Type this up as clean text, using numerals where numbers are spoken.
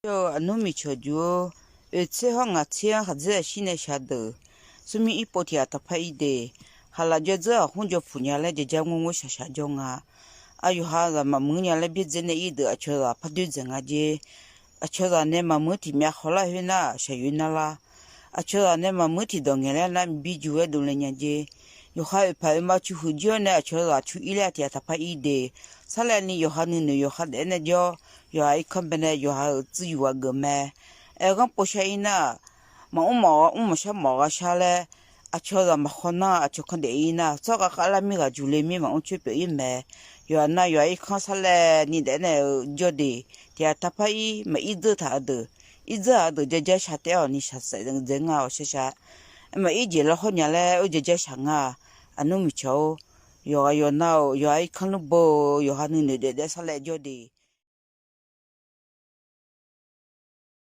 就俺农民吃就，吃好俺吃还是现在晓得，所以一包天他拍一的，好了就这红就铺年来就讲我下讲啊，有哈子嘛每年来别真的一的，吃了拍对整啊的，吃了呢嘛每天面好了去那下雨那啦，吃了呢嘛每天到眼来那比就会多了年的，有哈拍嘛去回家呢，吃了去一两天他拍一的，上来呢有哈呢有哈的那叫。有一看本来有还有自由个咩，讲不下伊那，嘛我们下毛个下来，瞧着嘛好那，就看电影那，这个阿拉米个就里面嘛我去表演咩，有那有一看上来你在那叫的，第二他拍伊嘛一直他的，一直他的就下掉你下谁人啊下，嘛一节了好年嘞，我就想啊，弄没瞧，有那有一看了不，有哈你的上来叫的。